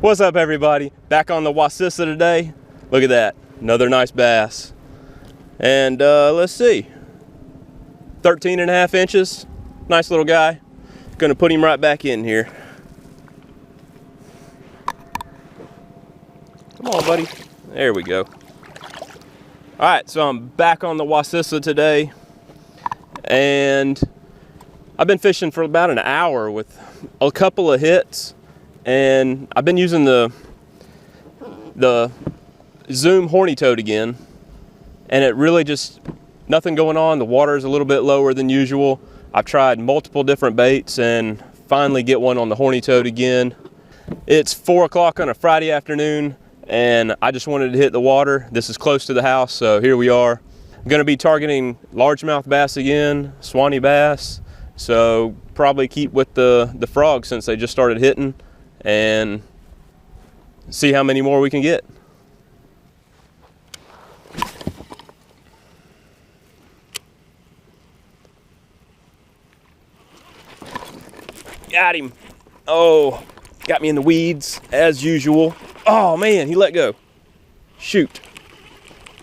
What's up, everybody? Back on the Wacissa today. Look at that, another nice bass. And let's see, 13.5 inches, nice little guy. Gonna put him right back in here. Come on, buddy. There we go. All right, so I'm back on the Wacissa today, and I've been fishing for about an hour with a couple of hits. And I've been using the Zoom Horny toad again, and it really just, nothing going on. The water is a little bit lower than usual. I've tried multiple different baits and finally get one on the Horny toad again. It's 4 o'clock on a Friday afternoon, and I just wanted to hit the water. This is close to the house, so here we are. I'm gonna be targeting largemouth bass again, Swanee bass. So probably keep with the frogs since they just started hitting, and see how many more we can get. Got him. Oh, got me in the weeds as usual. Oh man, he let go. Shoot.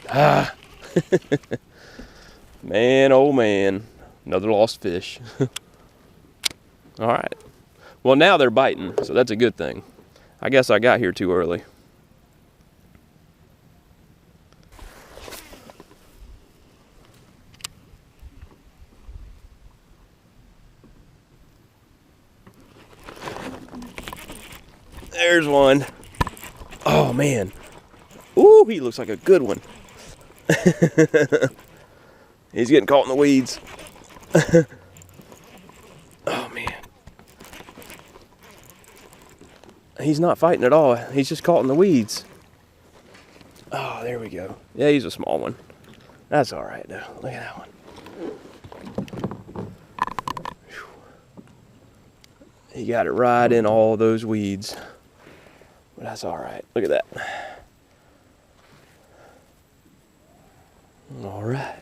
Ah. Man, oh man, another lost fish. All right. Well, now they're biting, so that's a good thing. I guess I got here too early. There's one. Oh man. Ooh, he looks like a good one. He's getting caught in the weeds. Oh man. He's not fighting at all. He's just caught in the weeds. Oh, there we go. Yeah, he's a small one. That's all right though. Look at that one. Whew. He got it right in all those weeds. But that's all right. Look at that. All right.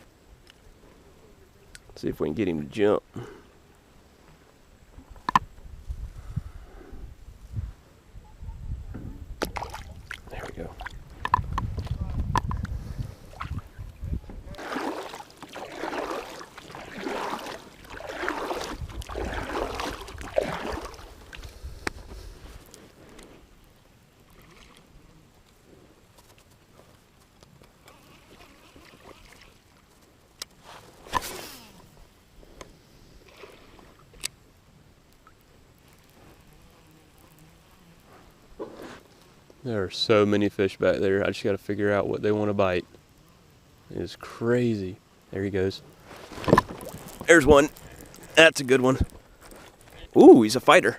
Let's see if we can get him to jump. There are so many fish back there. I just got to figure out what they want to bite. It's crazy. There he goes. There's one. That's a good one. Ooh, he's a fighter.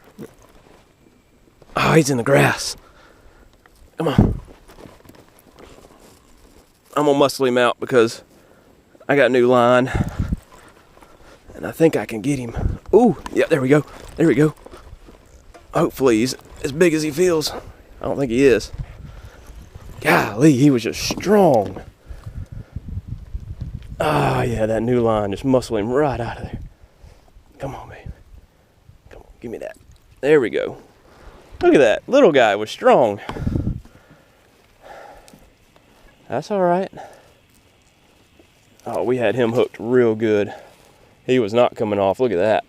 Oh, he's in the grass. Come on. I'm gonna muscle him out because I got a new line. And I think I can get him. Ooh, yeah, there we go. There we go. Hopefully he's as big as he feels. I don't think he is. Golly, he was just strong. Ah, yeah, that new line just muscled him right out of there. Come on, baby. Come on, give me that. There we go. Look at that. Little guy was strong. That's all right. Oh, we had him hooked real good. He was not coming off. Look at that.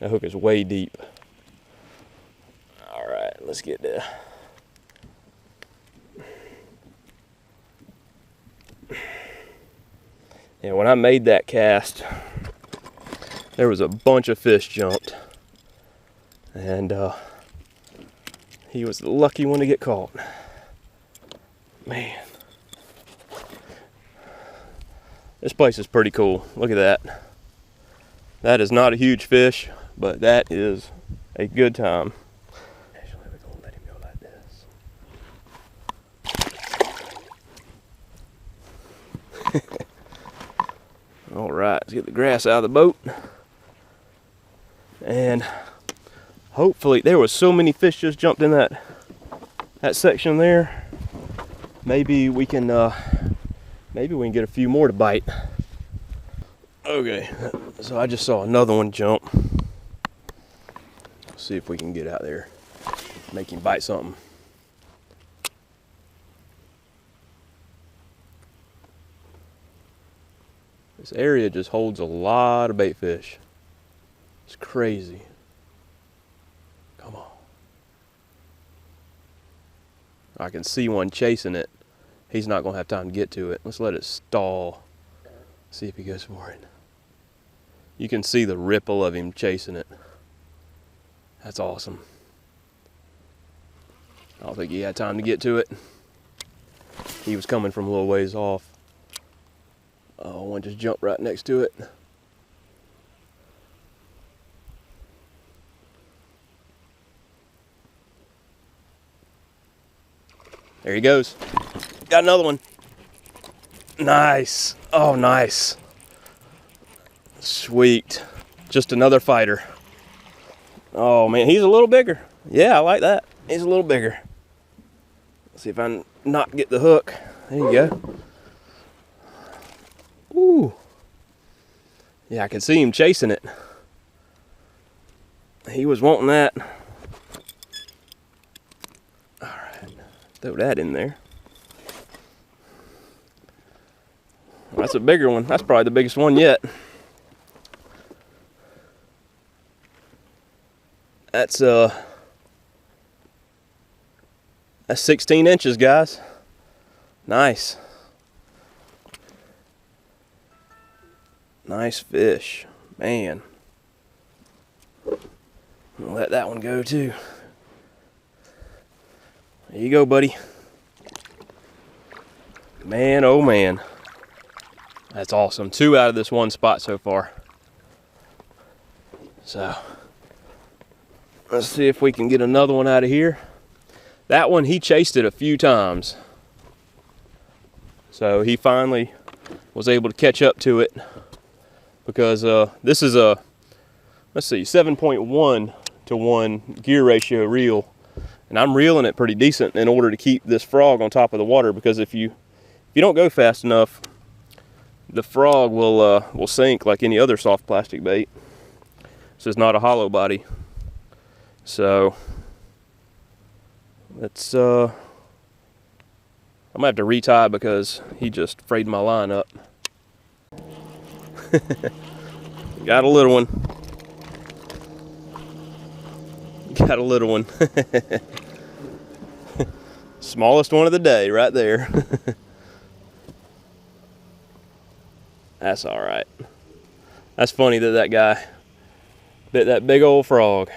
That hook is way deep. All right, let's get there. Yeah, when I made that cast, there was a bunch of fish jumped. And he was the lucky one to get caught. Man. This place is pretty cool. Look at that. That is not a huge fish, but that is a good time. All right, let's get the grass out of the boat. And hopefully, there was so many fish just jumped in that section there. Maybe we can get a few more to bite. Okay, so I just saw another one jump. Let's see if we can get out there. Make him bite something. This area just holds a lot of bait fish. It's crazy. Come on. I can see one chasing it. He's not gonna have time to get to it. Let's let it stall. See if he goes for it. You can see the ripple of him chasing it. That's awesome. I don't think he had time to get to it. He was coming from a little ways off. Oh, one just jumped right next to it. There he goes. Got another one. Nice. Oh, nice. Sweet. Just another fighter. Oh man, he's a little bigger. Yeah, I like that. He's a little bigger. Let's see if I can not get the hook. There you go. Ooh. Yeah, I can see him chasing it. He was wanting that. All right, throw that in there. That's a bigger one. That's probably the biggest one yet. That's 16 inches, guys. Nice. Nice fish, man. I'll let that one go too. There you go, buddy. Man, oh man. That's awesome. 2 out of this one spot so far. So, let's see if we can get another one out of here. That one, he chased it a few times. So he finally was able to catch up to it because this is a, let's see, 7.1 to 1 gear ratio reel. And I'm reeling it pretty decent in order to keep this frog on top of the water, because if you don't go fast enough, the frog will sink like any other soft plastic bait. This is not a hollow body. So let's I'm gonna have to retie because he just frayed my line up. Got a little one. Got a little one. Smallest one of the day right there. That's all right. That's funny that that guy bit that big old frog.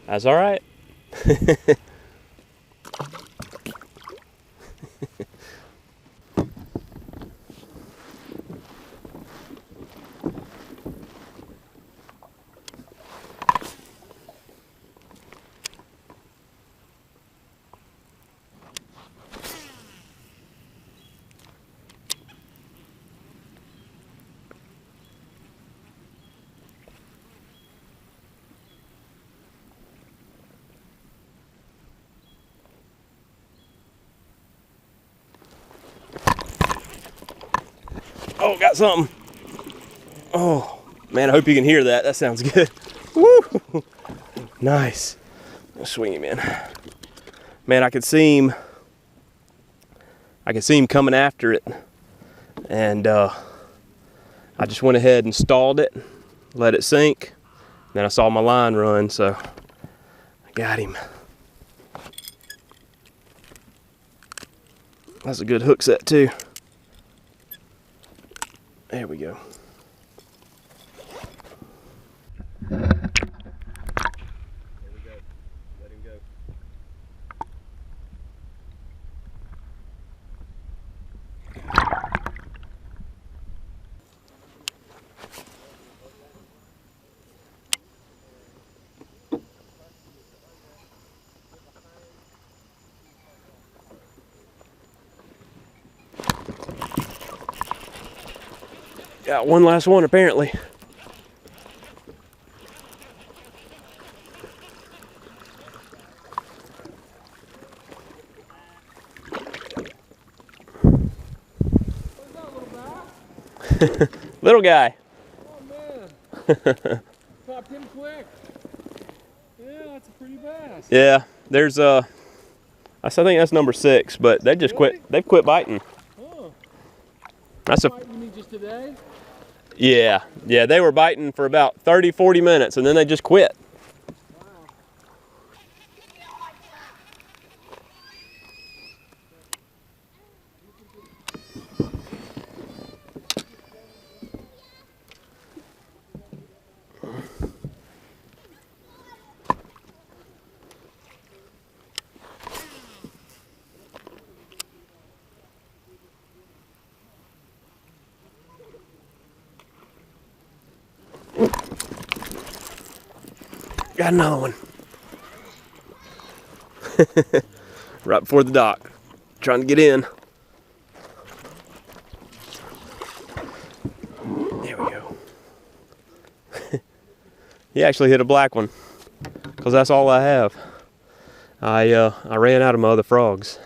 That's all right. Oh, got something. Oh, man, I hope you can hear that. That sounds good. Woo! Nice. Swing him in. Man, I could see him coming after it. And I just went ahead and stalled it, let it sink. Then I saw my line run, so I got him. That's a good hook set too. There we go. There we go. Let him go. Got one last one apparently. Little guy. Oh man. Popped him quick. Yeah. Yeah, there's I think that's number 6, but they just quit. They've quit biting. Oh. That's a. You mean just today? Yeah, they were biting for about 30, 40 minutes, and then they just quit. Got another one. Right before the dock. Trying to get in. There we go. He actually hit a black one, because that's all I have. I ran out of my other frogs.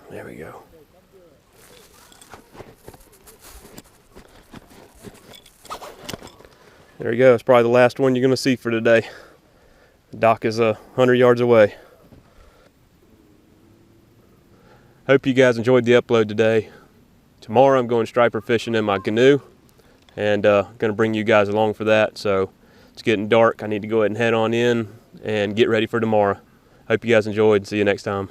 There we go. There you go. It's probably the last one you're going to see for today. The dock is 100 yards away. Hope you guys enjoyed the upload today. Tomorrow I'm going striper fishing in my canoe, and going to bring you guys along for that. So it's getting dark. I need to go ahead and head on in and get ready for tomorrow. Hope you guys enjoyed. See you next time.